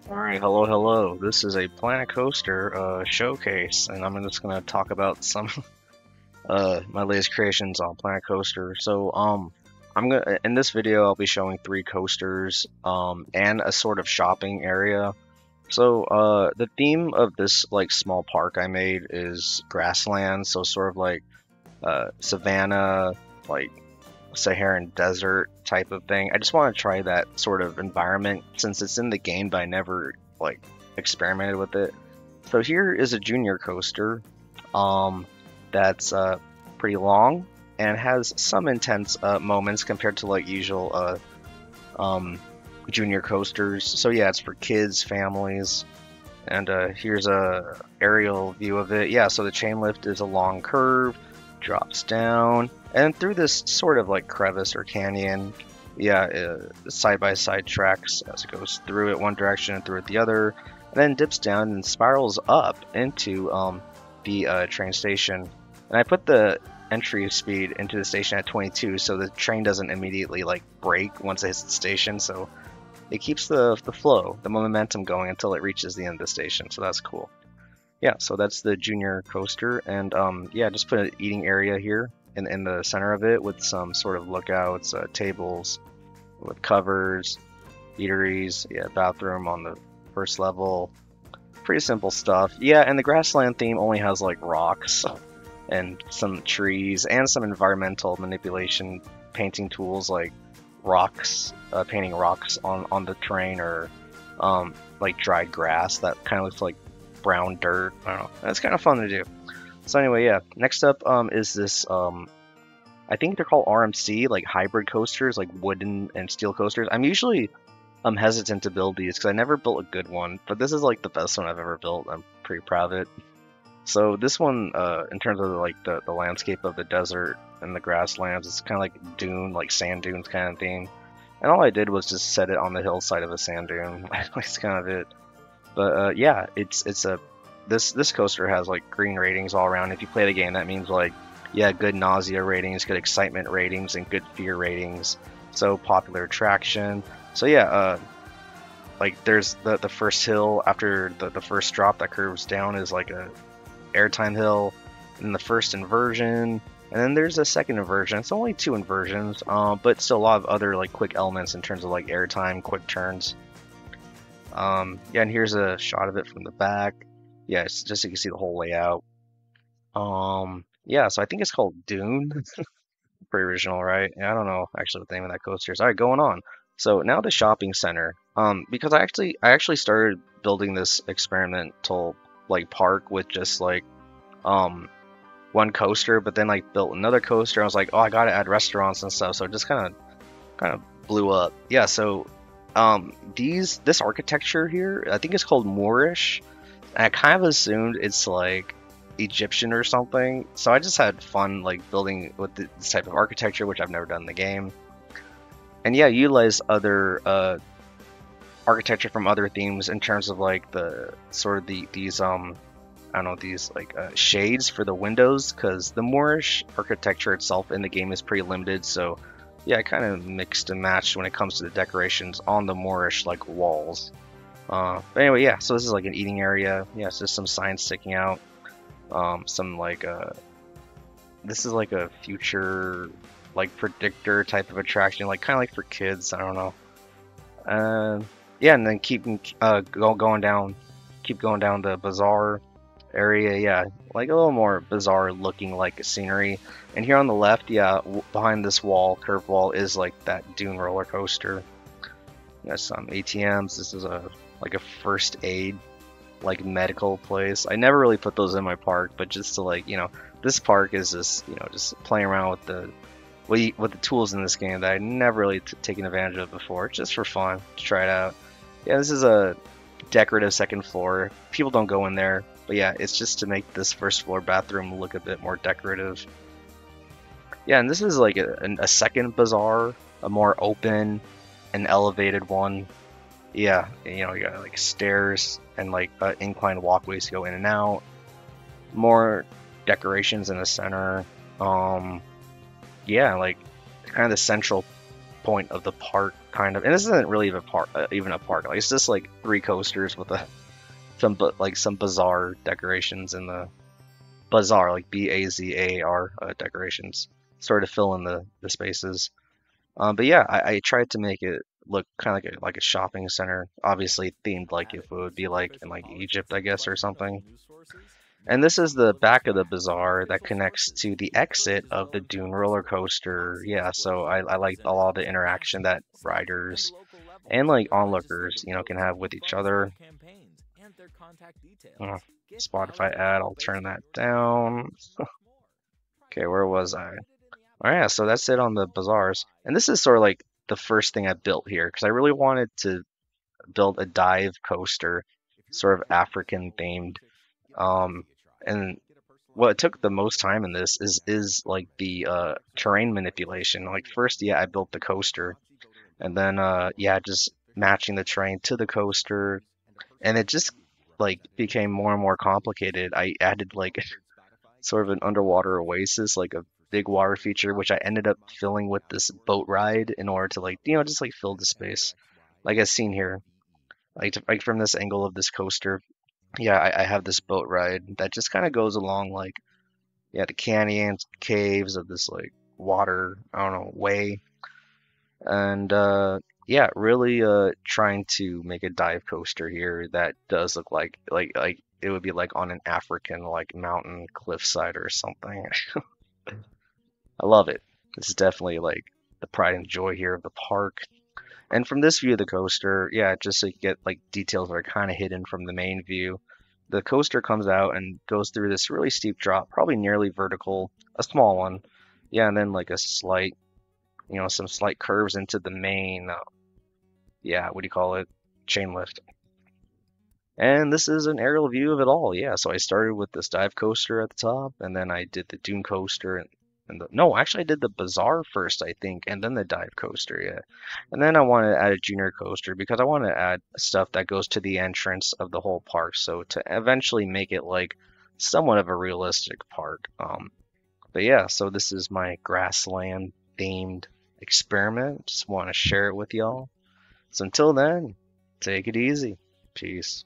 Alright, hello, hello. This is a Planet Coaster showcase, and I'm just gonna talk about some my latest creations on Planet Coaster. I'm gonna in this video I'll be showing three coasters and a sort of shopping area. The theme of this like small park I made is grassland, so sort of like savanna, like Saharan desert type of thing. I just want to try that sort of environment since it's in the game, but I never like experimented with it. So here is a junior coaster, um, that's pretty long and has some intense moments compared to like usual um, junior coasters. So yeah, it's for kids, families, and here's a aerial view of it. Yeah, so the chain lift is a long curve, drops down, and through this sort of like crevice or canyon. Yeah, side by side tracks as it goes through it one direction and through it the other, and then dips down and spirals up into the train station. And I put the entry speed into the station at 22, so the train doesn't immediately like break once it hits the station. So it keeps the flow, the momentum going until it reaches the end of the station. So that's cool. Yeah, so that's the junior coaster, and yeah, just put an eating area here in the center of it with some sort of lookouts, tables with covers, eateries, yeah, bathroom on the first level. Pretty simple stuff. Yeah, and the grassland theme only has like rocks and some trees and some environmental manipulation painting tools like rocks, painting rocks on the train or like dried grass that kind of looks like brown dirt. I don't know. That's kind of fun to do. So anyway, yeah. Next up is this I think they're called RMC, like hybrid coasters, like wooden and steel coasters. I'm usually hesitant to build these because I never built a good one, but this is like the best one I've ever built. I'm pretty proud of it. So this one, in terms of like the landscape of the desert and the grasslands, it's kind of like dune, like sand dunes kind of thing. And all I did was just set it on the hillside of a sand dune. That's kind of it. But yeah, it's a this coaster has like green ratings all around. If you play the game, that means like yeah, good nausea ratings, good excitement ratings, and good fear ratings. So popular attraction. So yeah, like there's the first hill after the first drop that curves down is like a airtime hill, and then the first inversion, and then there's a second inversion. It's only two inversions, but still a lot of other like quick elements in terms of like airtime, quick turns. Yeah, and here's a shot of it from the back. Yeah, it's just so you can see the whole layout. Yeah, so I think it's called Dune. Pretty original, right? Yeah, I don't know actually what the name of that coaster is. All right, going on. So now the shopping center. Because I actually started building this experimental like park with just like um one coaster, but then like built another coaster. I was like, oh, I gotta add restaurants and stuff. So it just kind of blew up. Yeah. So this architecture here, I think it's called Moorish. And I kind of assumed it's like Egyptian or something. So I just had fun like building with this type of architecture, which I've never done in the game. And yeah, utilize other architecture from other themes in terms of like the sort of these I don't know, these like shades for the windows, because the Moorish architecture itself in the game is pretty limited. So yeah, I kind of mixed and matched when it comes to the decorations on the Moorish like walls. But anyway, yeah. So this is like an eating area. Yeah, it's just some signs sticking out. Some like this is like a future like predictor type of attraction, like kind of like for kids. I don't know. Yeah, and then going down, keep going down the bazaar area. Yeah, like a little more bizarre looking like scenery. And here on the left, yeah, behind this wall, curved wall, is like that dune roller coaster. There's some ATMs. This is a like a first aid like medical place. I never really put those in my park, but just to like this park is just just playing around with the with the tools in this game that I never really taken advantage of before, just for fun to try it out. Yeah, this is a decorative second floor. People don't go in there, but yeah, it's just to make this first floor bathroom look a bit more decorative. Yeah, and this is like a second bazaar, a more open and elevated one. Yeah, you got like stairs and like inclined walkways to go in and out. More decorations in the center. Yeah, like kind of the central point of the park, kind of. And this isn't really even a park. Like it's just like three coasters with some bizarre decorations in the bazaar, like Bazar decorations, sort of fill in the spaces. But yeah, I tried to make it look kind of like a shopping center, obviously themed like if it would be like in like Egypt, I guess, or something. And this is the back of the bazaar that connects to the exit of the Dune roller coaster. Yeah, so I like a lot of the interaction that riders and like onlookers, can have with each other. Uh, Spotify ad, I'll turn that down. Okay, where was I? Oh yeah, so that's it on the bazaars. And this is sort of like the first thing I built here because I really wanted to build a dive coaster, sort of African themed. Um, and what took the most time in this is like the terrain manipulation. Like first, yeah, I built the coaster, and then yeah, just matching the terrain to the coaster, and it just like became more and more complicated. I added like sort of an underwater oasis, like a big water feature, which I ended up filling with this boat ride in order to like, just like fill the space, like as seen here, like from this angle of this coaster. Yeah, I have this boat ride that just kind of goes along like, yeah, the canyons, caves of this like water, I don't know, way, and yeah, really trying to make a dive coaster here that does look like it would be like on an African like mountain cliffside or something. I love it. This is definitely like the pride and joy here of the park. And from this view of the coaster, yeah, just so you get like details that are kind of hidden from the main view. The coaster comes out and goes through this really steep drop, probably nearly vertical, a small one. Yeah, and then like a slight, some slight curves into the main, yeah, what do you call it? Chain lift. And this is an aerial view of it all. Yeah, so I started with this dive coaster at the top, and then I did the Dune Coaster, and no, actually I did the Bazaar first, I think, and then the dive coaster. Yeah, and then I wanted to add a junior coaster because I want to add stuff that goes to the entrance of the whole park, so to eventually make it like somewhat of a realistic park. But yeah, so this is my Grassland themed experiment. Just want to share it with y'all. So until then, take it easy. Peace.